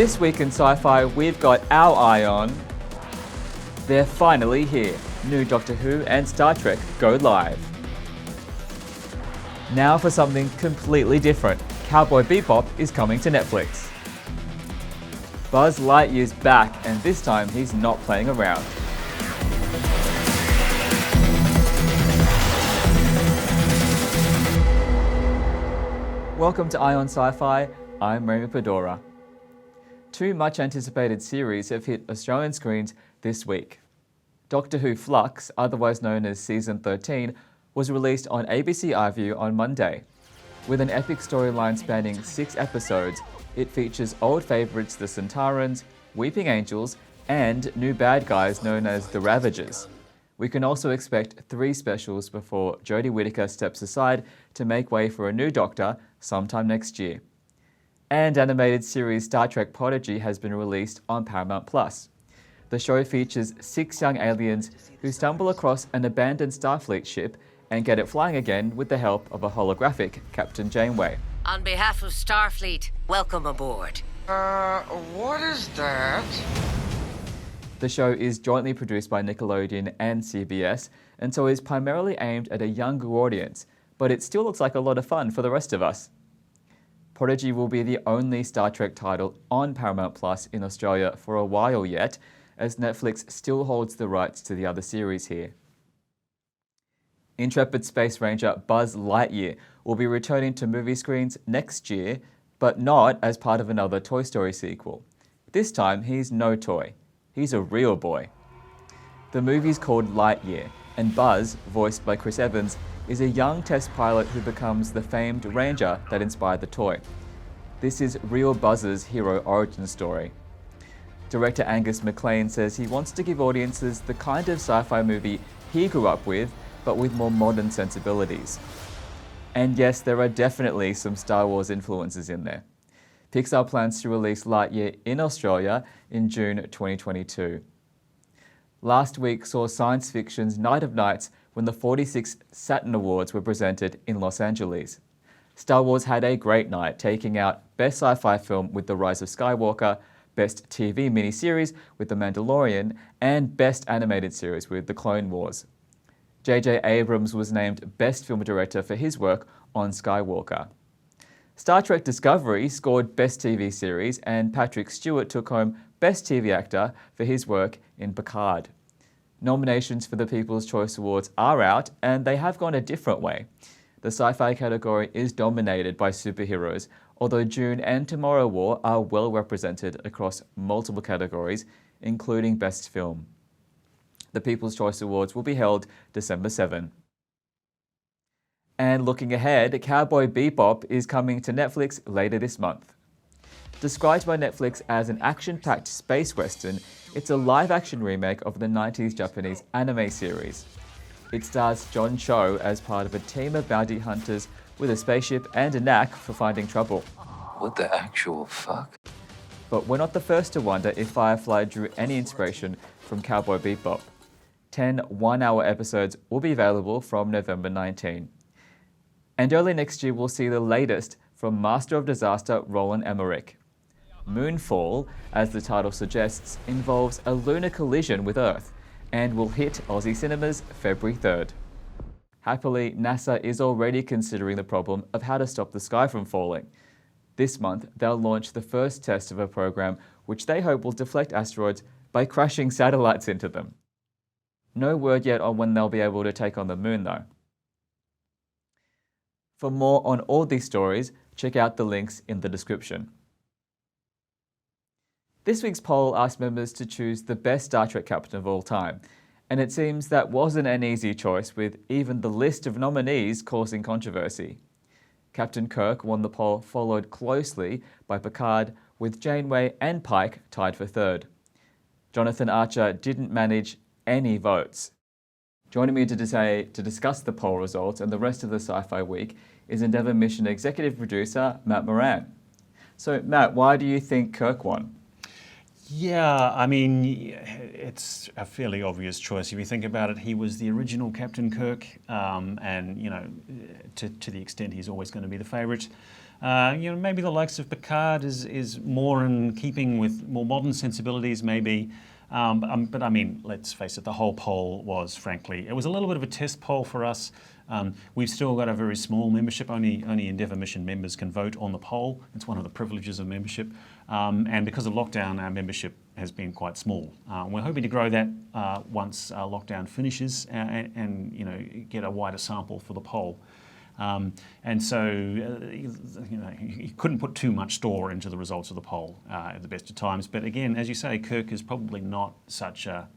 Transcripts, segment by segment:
This week in Sci-Fi, we've got our eye on... They're finally here. New Doctor Who and Star Trek go live. Now for something completely different. Cowboy BeBop is coming to Netflix. Buzz Lightyear's back, and this time he's not playing around. Welcome to Eye on Sci-Fi. I'm Raymond. Two much-anticipated series have hit Australian screens this week. Doctor Who Flux, otherwise known as Season 13, was released on ABC iView on Monday. With an epic storyline spanning 6 episodes, it features old favourites the Centaurans, Weeping Angels, and new bad guys known as the Ravagers. We can also expect 3 specials before Jodie Whittaker steps aside to make way for a new Doctor sometime next year. And animated series Star Trek Prodigy has been released on Paramount+. The show features 6 young aliens who stumble across an abandoned Starfleet ship and get it flying again with the help of a holographic Captain Janeway. On behalf of Starfleet, welcome aboard. What is that? The show is jointly produced by Nickelodeon and CBS, and so is primarily aimed at a younger audience, but it still looks like a lot of fun for the rest of us. Prodigy will be the only Star Trek title on Paramount Plus in Australia for a while yet, as Netflix still holds the rights to the other series here. Intrepid Space Ranger Buzz Lightyear will be returning to movie screens next year, but not as part of another Toy Story sequel. This time, he's no toy. He's a real boy. The movie's called Lightyear, and Buzz, voiced by Chris Evans, is a young test pilot who becomes the famed ranger that inspired the toy. This is real Buzz's hero origin story. Director Angus MacLean says he wants to give audiences the kind of sci-fi movie he grew up with, but with more modern sensibilities. And yes, there are definitely some Star Wars influences in there. Pixar plans to release Lightyear in Australia in June 2022. Last week saw science fiction's Night of Nights when the 46th Saturn Awards were presented in Los Angeles. Star Wars had a great night, taking out Best Sci-Fi Film with The Rise of Skywalker, Best TV Miniseries with The Mandalorian, and Best Animated Series with The Clone Wars. J.J. Abrams was named Best Film Director for his work on Skywalker. Star Trek Discovery scored Best TV Series, and Patrick Stewart took home Best TV Actor for his work in Picard. Nominations for the People's Choice Awards are out, and they have gone a different way. The sci-fi category is dominated by superheroes, although Dune and Tomorrow War are well represented across multiple categories, including Best Film. The People's Choice Awards will be held December 7. And looking ahead, Cowboy BeBop is coming to Netflix later this month. Described by Netflix as an action-packed space western, it's a live-action remake of the 90s Japanese anime series. It stars John Cho as part of a team of bounty hunters with a spaceship and a knack for finding trouble. What the actual fuck? But we're not the first to wonder if Firefly drew any inspiration from Cowboy BeBop. 10 one-hour episodes will be available from November 19. And early next year, we'll see the latest from Master of Disaster Roland Emmerich. Moonfall, as the title suggests, involves a lunar collision with Earth and will hit Aussie cinemas February 3rd. Happily, NASA is already considering the problem of how to stop the sky from falling. This month, they'll launch the first test of a program which they hope will deflect asteroids by crashing satellites into them. No word yet on when they'll be able to take on the moon, though. For more on all these stories, check out the links in the description. This week's poll asked members to choose the best Star Trek captain of all time, and it seems that wasn't an easy choice, with even the list of nominees causing controversy. Captain Kirk won the poll, followed closely by Picard, with Janeway and Pike tied for 3rd. Jonathan Archer didn't manage any votes. Joining me today to discuss the poll results and the rest of the Sci-Fi Week is Endeavour Mission Executive Producer Matt Moran. So Matt, why do you think Kirk won? Yeah, I mean, it's a fairly obvious choice. If you think about it, he was the original Captain Kirk, and, you know, to the extent he's always going to be the favourite. Maybe the likes of Picard is more in keeping with more modern sensibilities, maybe. But I mean, let's face it, the whole poll was, frankly, it was a little bit of a test poll for us. We've still got a very small membership. Only Endeavour Mission members can vote on the poll. It's one of the privileges of membership. And because of lockdown, our membership has been quite small. We're hoping to grow that once lockdown finishes and get a wider sample for the poll. And so, you couldn't put too much store into the results of the poll at the best of times. But again, as you say, Kirk is probably not such a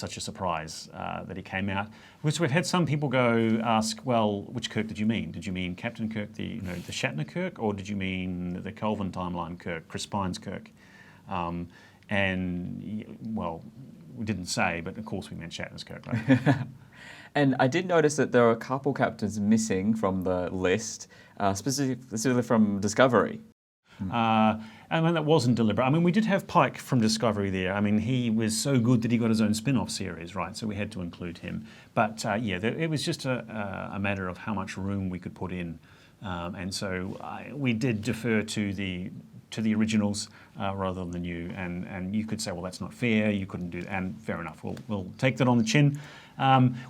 surprise that he came out. Which we've had some people ask, well, which Kirk did you mean? Did you mean Captain Kirk, the Shatner Kirk, or did you mean the Kelvin timeline Kirk, Chris Pine's Kirk? Well, we didn't say, but of course we meant Shatner's Kirk, right? And I did notice that there are a couple captains missing from the list, specifically from Discovery. I mean, that wasn't deliberate. I mean, we did have Pike from Discovery there. I mean, he was so good that he got his own spin-off series, right? So we had to include him. But it was just a matter of how much room we could put in. And so we did defer to the originals rather than the new. And you could say, well, that's not fair. You couldn't do that. And fair enough. We'll take that on the chin.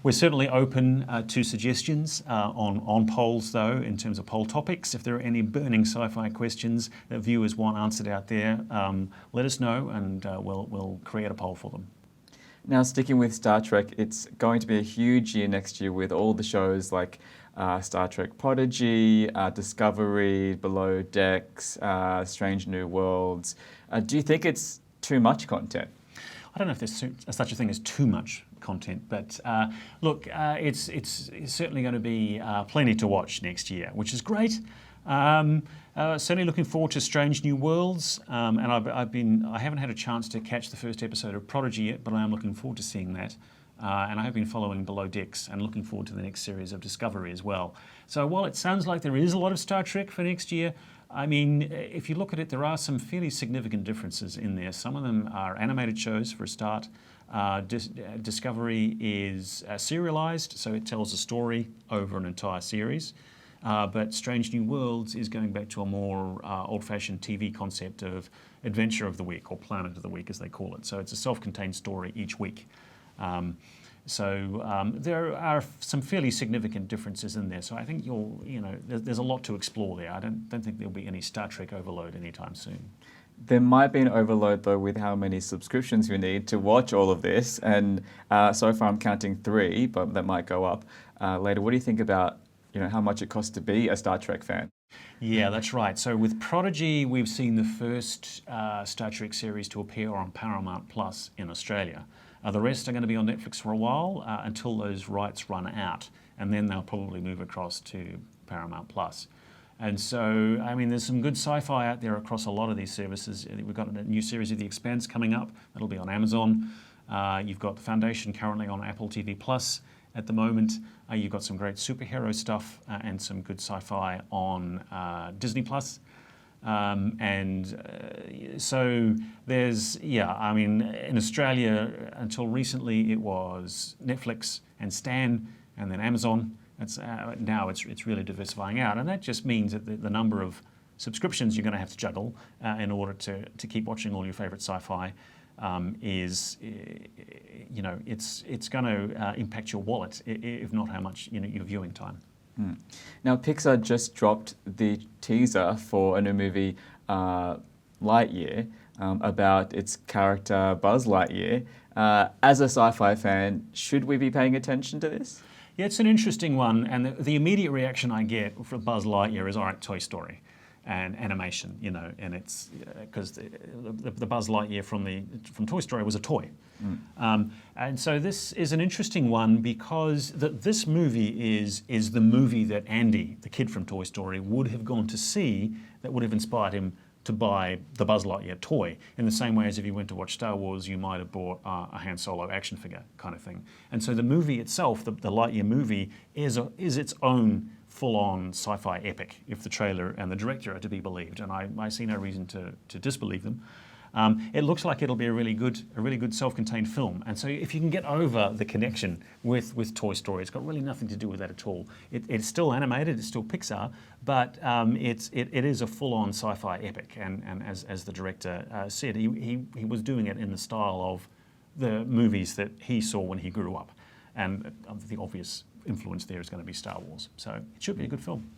We're certainly open to suggestions on polls, though, in terms of poll topics. If there are any burning sci-fi questions that viewers want answered out there, let us know, and we'll create a poll for them. Now, sticking with Star Trek, it's going to be a huge year next year with all the shows like Star Trek Prodigy, Discovery, Below Decks, Strange New Worlds. Do you think it's too much content? I don't know if there's such a thing as too much content, but look, it's certainly going to be plenty to watch next year, which is great. Certainly looking forward to Strange New Worlds, and I haven't had a chance to catch the first episode of Prodigy yet, but I am looking forward to seeing that. And I have been following Below Decks and looking forward to the next series of Discovery as well. So while it sounds like there is a lot of Star Trek for next year, I mean, if you look at it, there are some fairly significant differences in there. Some of them are animated shows, for a start. Discovery is serialized, so it tells a story over an entire series. But Strange New Worlds is going back to a more old-fashioned TV concept of Adventure of the Week, or Planet of the Week, as they call it. So it's a self-contained story each week. There are some fairly significant differences in there. So I think there's a lot to explore there. I don't think there'll be any Star Trek overload anytime soon. There might be an overload, though, with how many subscriptions you need to watch all of this. And so far I'm counting 3, but that might go up later. What do you think about how much it costs to be a Star Trek fan? Yeah, that's right. So with Prodigy, we've seen the first Star Trek series to appear on Paramount Plus in Australia. The rest are going to be on Netflix for a while until those rights run out, and then they'll probably move across to Paramount Plus. And so, I mean, there's some good sci-fi out there across a lot of these services. We've got a new series of The Expanse coming up. That'll be on Amazon. You've got The Foundation currently on Apple TV Plus at the moment. You've got some great superhero stuff and some good sci-fi on Disney Plus. So there's, I mean, in Australia, until recently, it was Netflix and Stan and then Amazon. Now it's really diversifying out, and that just means that the number of subscriptions you're going to have to juggle in order to keep watching all your favorite sci-fi it's going to impact your wallet, if not how much your viewing time. Now, Pixar just dropped the teaser for a new movie, Lightyear, about its character Buzz Lightyear. As a sci-fi fan, should we be paying attention to this? Yeah, it's an interesting one, and the immediate reaction I get for Buzz Lightyear is, all right, Toy Story and animation, and it's because the Buzz Lightyear from Toy Story was a toy. And so this is an interesting one because this movie is the movie that Andy, the kid from Toy Story, would have gone to see, that would have inspired him to buy the Buzz Lightyear toy, in the same way as if you went to watch Star Wars, you might have bought a Han Solo action figure kind of thing. And so the movie itself, the Lightyear movie, is its own full-on sci-fi epic, if the trailer and the director are to be believed, and I see no reason to disbelieve them. It looks like it'll be a really good self-contained film. And so if you can get over the connection with Toy Story, it's got really nothing to do with that at all. It's still animated, it's still Pixar, but it is a full-on sci-fi epic. And as the director said, he was doing it in the style of the movies that he saw when he grew up. And the obvious influence there is going to be Star Wars. So it should be a good film.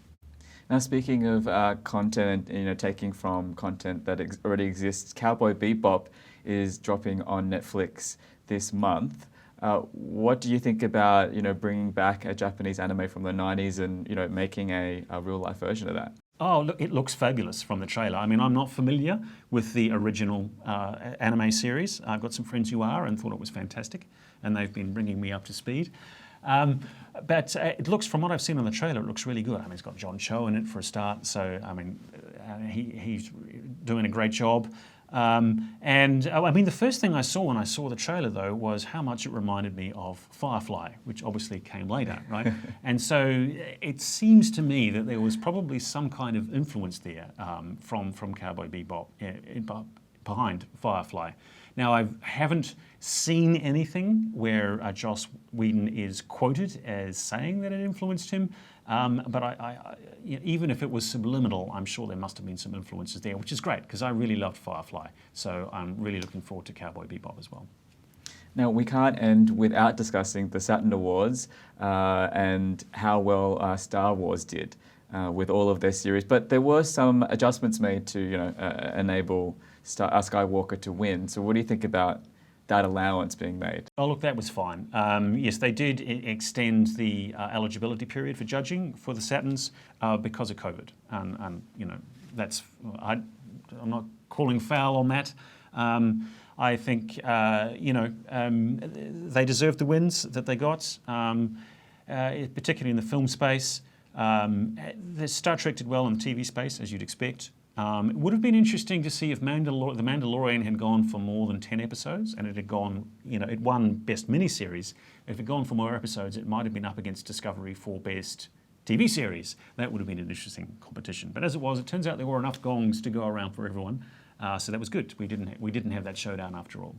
Now, speaking of content, taking from content that already exists, Cowboy BeBop is dropping on Netflix this month. What do you think about, bringing back a Japanese anime from the 90s and, making a real-life version of that? Oh, look, it looks fabulous from the trailer. I mean, I'm not familiar with the original anime series. I've got some friends who are and thought it was fantastic, and they've been bringing me up to speed. But it looks, from what I've seen on the trailer, it looks really good. I mean, it's got John Cho in it for a start, so I mean, he's doing a great job. I mean, the first thing I saw when I saw the trailer, though, was how much it reminded me of Firefly, which obviously came later, right? And so it seems to me that there was probably some kind of influence there from Cowboy BeBop behind Firefly. Now, I haven't seen anything where Joss Whedon is quoted as saying that it influenced him, but even if it was subliminal, I'm sure there must have been some influences there, which is great, because I really loved Firefly. So I'm really looking forward to Cowboy BeBop as well. Now, we can't end without discussing the Saturn Awards and how well Star Wars did with all of their series. But there were some adjustments made to, enable Skywalker to win. So what do you think about that allowance being made? Oh, look, that was fine. Yes, they did extend the eligibility period for judging for the Saturns because of COVID. And that's, I'm not calling foul on that. I think, they deserved the wins that they got, particularly in the film space. The Star Trek did well in the TV space, as you'd expect. It would have been interesting to see if The Mandalorian had gone for more than 10 episodes and it had gone, it won Best Miniseries. If it had gone for more episodes, it might have been up against Discovery for Best TV Series. That would have been an interesting competition. But as it was, it turns out there were enough gongs to go around for everyone. So that was good. We didn't have that showdown after all.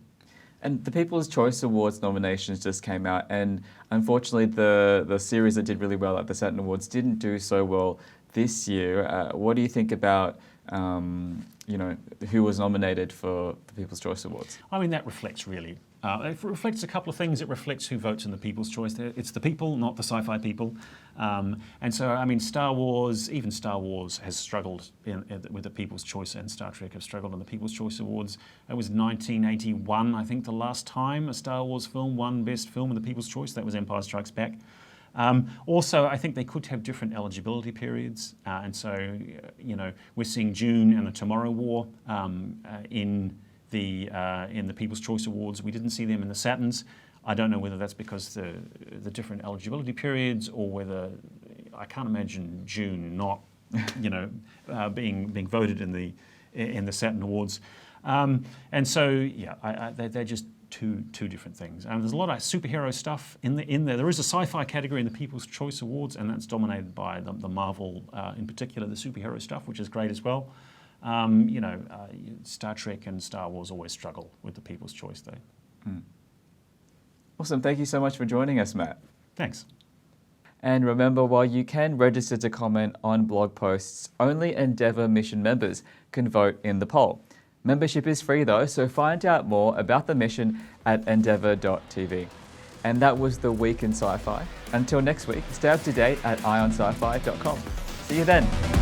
And the People's Choice Awards nominations just came out, and unfortunately the series that did really well at the Saturn Awards didn't do so well this year. What do you think about who was nominated for the People's Choice Awards? I mean, that reflects really. It reflects a couple of things. It reflects who votes in the People's Choice. It's the people, not the sci-fi people. And so, I mean, even Star Wars has struggled with the People's Choice, and Star Trek have struggled on the People's Choice Awards. It was 1981, I think, the last time a Star Wars film won Best Film in the People's Choice. That was Empire Strikes Back. Also, I think they could have different eligibility periods, and so we're seeing Dune and the Tomorrow War in the People's Choice Awards. We didn't see them in the Saturns. I don't know whether that's because the different eligibility periods, or whether I can't imagine Dune not being voted in the Saturn Awards, and so yeah, they're just two different things. And there's a lot of superhero stuff in there. There is a sci-fi category in the People's Choice Awards, and that's dominated by the Marvel, in particular, the superhero stuff, which is great as well. Star Trek and Star Wars always struggle with the People's Choice, though. Awesome. Thank you so much for joining us, Matt. Thanks. And remember, while you can register to comment on blog posts, only Endeavour mission members can vote in the poll. Membership is free though, so find out more about the mission at endeavour.tv. And that was the Week in Sci-Fi. Until next week, stay up to date at ionsci-fi.com. See you then.